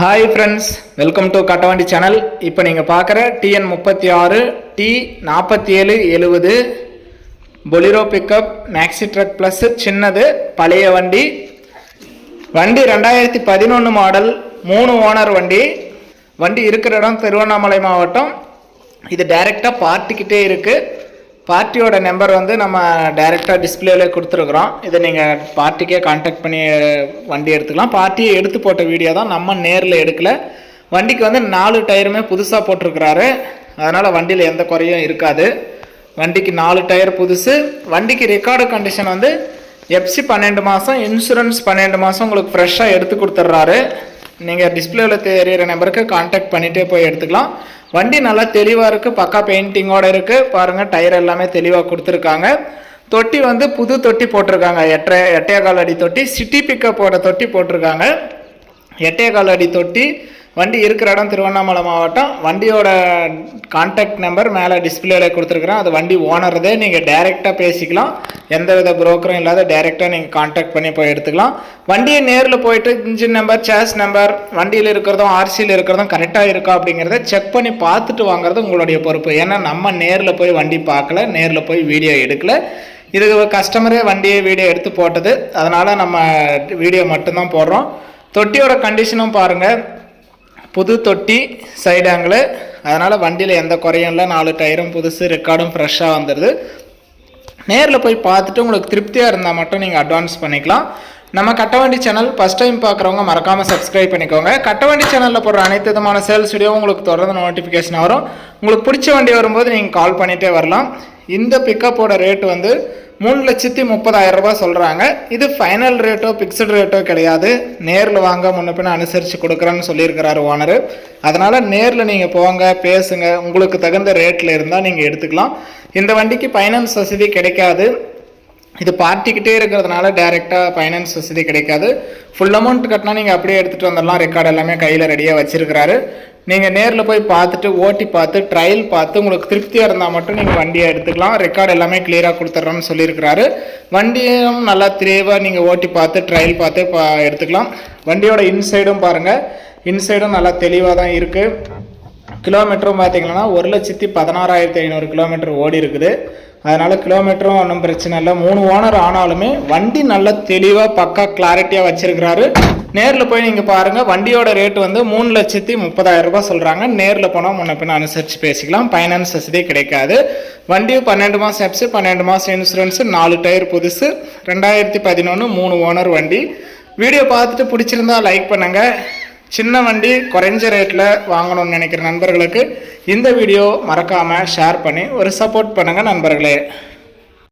Hi friends, welcome to கட்டவண்டி channel. இப்போ நீங்கள் பார்க்குற TN36 T4770 Bolero pickup maxi truck plus சின்னது பழைய வண்டி 2011 மாடல் 3 ஓனர் வண்டி இருக்கிற இடம் திருவண்ணாமலை மாவட்டம். இது டைரெக்டாக பார்ட்டிக்கிட்டே இருக்குது. பார்ட்டியோட நம்பர் நம்ம டைரெக்டாக டிஸ்பிளேல கொடுத்துருக்குறோம். இதை நீங்கள் பார்ட்டிக்கே கான்டாக்ட் பண்ணி வண்டி எடுத்துக்கலாம். பார்ட்டியை எடுத்து போட்ட வீடியோ தான், நம்ம நேரில் எடுக்கல. வண்டிக்கு 4 டயருமே புதுசாக போட்டிருக்கிறாரு. அதனால் வண்டியில் எந்த குறையும் இருக்காது. வண்டிக்கு 4 டயர் புதுசு. வண்டிக்கு ரெக்கார்டு கண்டிஷன் FC 12 மாதம், இன்சூரன்ஸ் 12 மாதம் உங்களுக்கு ஃப்ரெஷ்ஷாக எடுத்து கொடுத்துட்றாரு. நீங்கள் டிஸ்பிளேவில் தெரிகிற நம்பருக்கு கான்டாக்ட் பண்ணிகிட்டே போய் எடுத்துக்கலாம். வண்டி நல்லா தெளிவாக இருக்குது, பக்கா பெயிண்டிங்கோடு இருக்குது. பாருங்கள், டயர் எல்லாமே தெளிவாக கொடுத்துருக்காங்க. தொட்டி புது தொட்டி போட்டிருக்காங்க. 8.25 அடி தொட்டி, சிட்டி பிக்கப்போட தொட்டி போட்டிருக்காங்க. 8.25 அடி தொட்டி. வண்டி இருக்கிற இடம் திருவண்ணாமலை மாவட்டம். வண்டியோட கான்டாக்ட் நம்பர் மேலே டிஸ்பிளேல கொடுத்துருக்குறேன். அது வண்டி ஓனர்தே. நீங்கள் டைரெக்டாக பேசிக்கலாம். எந்தவித புரோக்கரும் இல்லாத டைரெக்டாக நீங்கள் கான்டாக்ட் பண்ணி போய் எடுத்துக்கலாம். வண்டியை நேரில் போயிட்டு இன்ஜின் நம்பர், சேஸ் நம்பர், வண்டியில் இருக்கிறதும் RCயில் இருக்கிறதும் கரெக்டாக இருக்கா அப்படிங்கிறத செக் பண்ணி பார்த்துட்டு வாங்குறது உங்களுடைய பொறுப்பு. ஏன்னா நம்ம நேரில் போய் வண்டி பார்க்கல, நேரில் போய் வீடியோ எடுக்கல. இது கஸ்டமரே வண்டியை வீடியோ எடுத்து போட்டது. அதனால் நம்ம வீடியோ மட்டும்தான் போடுறோம். தொட்டியோட கண்டிஷனும் பாருங்கள், புது தொட்டி, சைடு ஆங்கிள். அதனால் வண்டியில் எந்த குறையும் இல்லை. 4 டயரும் புதுசு, ரெக்கார்டும் ஃப்ரெஷ்ஷாக வந்துடுது. நேரில் போய் பார்த்துட்டு உங்களுக்கு திருப்தியாக இருந்தால் மட்டும் நீங்கள் அட்வான்ஸ் பண்ணிக்கலாம். நம்ம கட்டவண்டி சேனல் ஃபஸ்ட் டைம் பார்க்குறவங்க மறக்காமல் சப்ஸ்கிரைப் பண்ணிக்கோங்க. கட்டவண்டி சேனலில் போடுற அனைத்து விதமான சேல்ஸ் வீடியோ உங்களுக்கு தொடர்ந்து நோட்டிஃபிகேஷன் வரும். உங்களுக்கு பிடிச்ச வண்டி வரும்போது நீங்கள் கால் பண்ணிகிட்டே வரலாம். இந்த பிக்கப்போட ரேட்டு 3,30,000 ரூபா சொல்கிறாங்க. இது ஃபைனல் ரேட்டோ ஃபிக்ஸ்டு ரேட்டோ கிடையாது. நேரில் வாங்க, முன்ன பின்ன அனுசரித்து கொடுக்குறேன்னு சொல்லியிருக்கிறாரு ஓனர். அதனால் நேரில் நீங்கள் போங்க, பேசுங்க. உங்களுக்கு தகுந்த ரேட்டில் இருந்தால் நீங்கள் எடுத்துக்கலாம். இந்த வண்டிக்கு ஃபைனான்ஸ் வசதி கிடைக்காது. இது பார்ட்டிக்கிட்டே இருக்கிறதுனால டைரெக்டாக ஃபைனான்ஸ் வசதி கிடைக்காது. ஃபுல் அமௌண்ட் கட்டினா நீங்கள் அப்படியே எடுத்துகிட்டு வந்துடலாம். ரெக்கார்டு எல்லாமே கையில் ரெடியாக வச்சுருக்கிறாரு. நீங்கள் நேரில் போய் பார்த்துட்டு, ஓட்டி பார்த்து, ட்ரையல் பார்த்து உங்களுக்கு திருப்தியாக இருந்தால் மட்டும் நீங்கள் வண்டியை எடுத்துக்கலாம். ரெக்கார்டு எல்லாமே கிளியராக கொடுத்துட்றோன்னு சொல்லியிருக்கிறாரு. வண்டியும் நல்லா தெளிவாக நீங்கள் ஓட்டி பார்த்து, ட்ரையல் பார்த்து எடுத்துக்கலாம். வண்டியோட இன்சைடும் பாருங்கள், இன்சைடும் நல்லா தெளிவாக தான் இருக்குது. கிலோமீட்டரும் பார்த்தீங்கன்னா 1,16,500 கிலோமீட்டர் ஓடி இருக்குது. அதனால் கிலோமீட்டரும் ஒன்றும் பிரச்சனை இல்லை. 3 ஓனர் ஆனாலுமே வண்டி நல்லா தெளிவாக பக்கா கிளாரிட்டியாக வச்சுருக்கிறாரு. நேரில் போய் நீங்கள் பாருங்கள். வண்டியோட ரேட்டு 3,30,000 ரூபா சொல்கிறாங்க. நேரில் போனால் முன்ன பின்ன அனுசரித்து பேசிக்கலாம். ஃபைனான்ஸ் வசதி கிடைக்காது. வண்டி 12 மாதம் FC, 12 மாதம் இன்சூரன்ஸு, 4 டயர் புதுசு, 2011 3 ஓனர் வண்டி. வீடியோ பார்த்துட்டு பிடிச்சிருந்தா லைக் பண்ணுங்கள். சின்ன வண்டி குறைஞ்ச ரேட்டில் வாங்கணும்னு நினைக்கிற நண்பர்களுக்கு இந்த வீடியோ மறக்காமல் ஷேர் பண்ணி ஒரு சப்போர்ட் பண்ணுங்கள் நண்பர்களே.